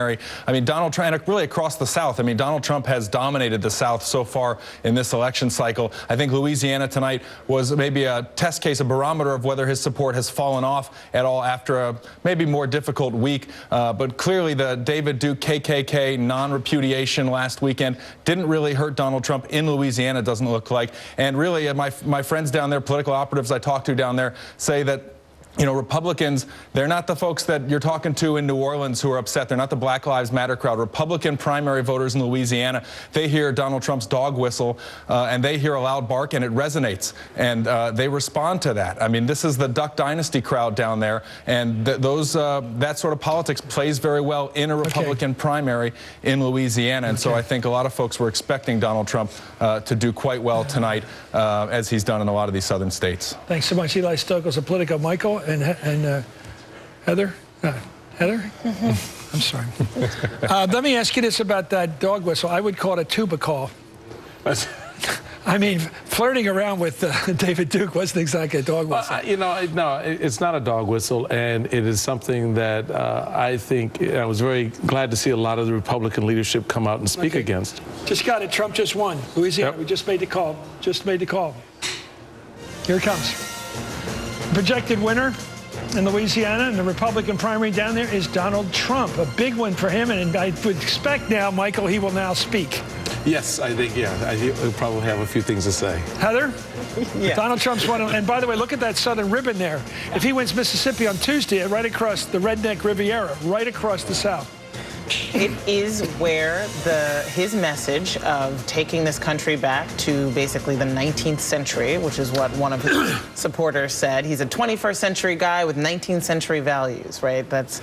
I mean, Donald Trump, and really across the South, I mean, Donald Trump has dominated the South so far in this election cycle. I think Louisiana tonight was maybe a test case, a barometer of whether his support has fallen off at all after a maybe more difficult week. But clearly the David Duke KKK non-repudiation last weekend didn't really hurt Donald Trump in Louisiana, doesn't look like. And really, my friends down there, political operatives I talked to down there, say that, you know, Republicans, they're not the folks that you're talking to in New Orleans who are upset. They're not the Black Lives Matter crowd. Republican primary voters in Louisiana, they hear Donald Trump's dog whistle and they hear a loud bark and it resonates. And they respond to that. I mean, this is the Duck Dynasty crowd down there. And that sort of politics plays very well in a Republican primary in Louisiana. And so I think a lot of folks were expecting Donald Trump to do quite well tonight, as he's done in a lot of these southern states. Thanks so much, Eli Stokols of Politico. Michael and Heather? Heather? I'm sorry. Let me ask you this about that dog whistle. I would call it a tuba call. I mean, flirting around with David Duke wasn't exactly a dog whistle. You know, no, it's not a dog whistle, and it is something that I think I was very glad to see a lot of the Republican leadership come out and speak against. Just got it. Trump just won. Louisiana, we just made the call. Just made the call. Here it comes. Projected winner in Louisiana in the Republican primary down there is Donald Trump. A big one for him, and I would expect now, Michael, he will now speak. Yes, I think, yeah, he'll probably have a few things to say. Heather? Yeah. Donald Trump's one, and by the way, look at that southern ribbon there. If he wins Mississippi on Tuesday, right across the redneck Riviera, right across the South. It is where his message of taking this country back to basically the 19th century, which is what one of his supporters said. He's a 21st century guy with 19th century values, right? That's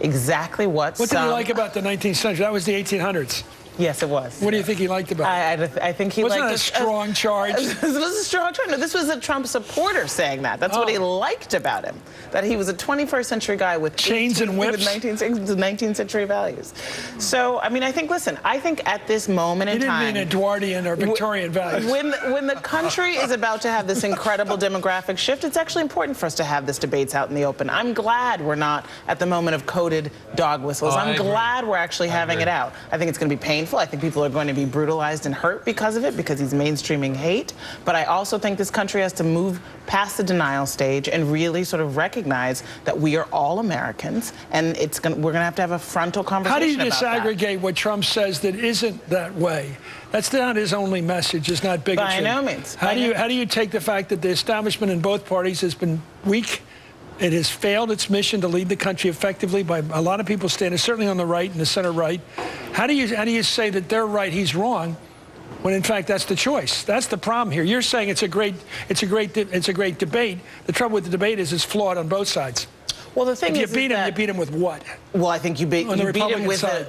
exactly what did he like about the 19th century? That was the 1800s. Yes, it was. What do you think he liked about it? I think he wasn't liked a strong charge. This was a strong charge. No, this was a Trump supporter saying that. That's what he liked about him. That he was a 21st century guy with chains and whips, with 19th century values. So, I mean, I think, listen, I think at this moment in time, you didn't mean Edwardian or Victorian values. When the country is about to have this incredible demographic shift, it's actually important for us to have this debates out in the open. I'm glad we're not at the moment of coded dog whistles. I'm glad we're actually having it out. I think it's going to be painful. I think people are going to be brutalized and hurt because of it, because he's mainstreaming hate. But I also think this country has to move past the denial stage and really sort of recognize that we are all Americans, and we're going to have a frontal conversation about that. How do you disaggregate what Trump says that isn't that way? That's not his only message. It's not bigotry. By no means. How do you take the fact that the establishment in both parties has been weak? It has failed its mission to lead the country effectively by a lot of people standing, certainly on the right and the center right. How do you say that they're right, he's wrong, when in fact that's the choice? That's the problem here. You're saying it's a great debate. The trouble with the debate is it's flawed on both sides. Well, the thing is, you beat him with what? Well, I think you beat him on the Republican side.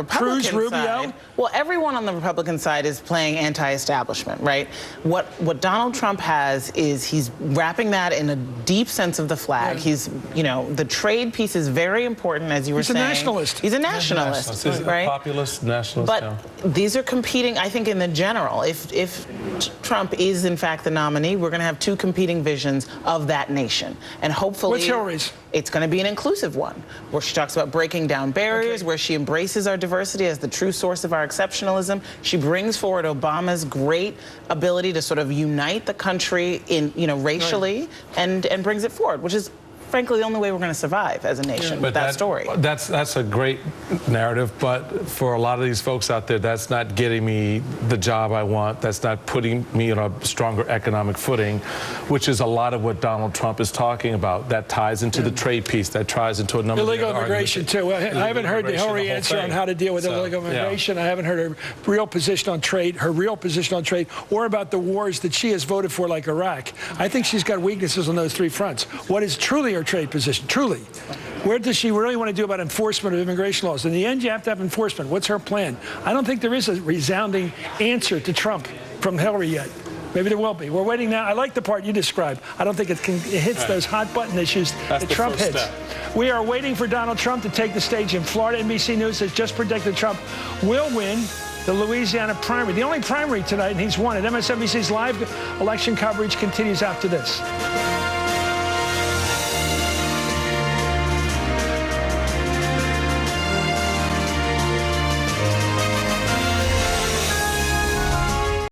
Cruz, Rubio? Well, everyone on the Republican side is playing anti-establishment, right? What Donald Trump has is he's wrapping that in a deep sense of the flag. Yeah. He's, you know, the trade piece is very important, as you were saying. He's a nationalist. He's a nationalist, right? Populist, nationalist. But these are competing, I think, in the general. If Trump is, in fact, the nominee, we're going to have two competing visions of that nation. And hopefully... What's Hillary's? It's going to be an inclusive one, where she talks about breaking down barriers, where she embraces our diversity as the true source of our exceptionalism. She brings forward Obama's great ability to sort of unite the country in, you know, racially, and brings it forward, which is frankly the only way we're going to survive as a nation with that story. That's a great narrative, but for a lot of these folks out there, that's not getting me the job I want. That's not putting me on a stronger economic footing, which is a lot of what Donald Trump is talking about. That ties into the trade piece. That ties into a number of illegal immigration too. I haven't heard the Hillary answer on how to deal with illegal immigration. I haven't heard her real position on trade, or about the wars that she has voted for, like Iraq. I think she's got weaknesses on those three fronts. What is truly her trade position? Truly. Where does she really want to do about enforcement of immigration laws? In the end, you have to have enforcement. What's her plan? I don't think there is a resounding answer to Trump from Hillary yet. Maybe there will be. We're waiting now. I like the part you described. I don't think it hits those hot button issues that Trump hits. We are waiting for Donald Trump to take the stage in Florida. NBC News has just predicted Trump will win the Louisiana primary, the only primary tonight, and he's won it. MSNBC's live election coverage continues after this.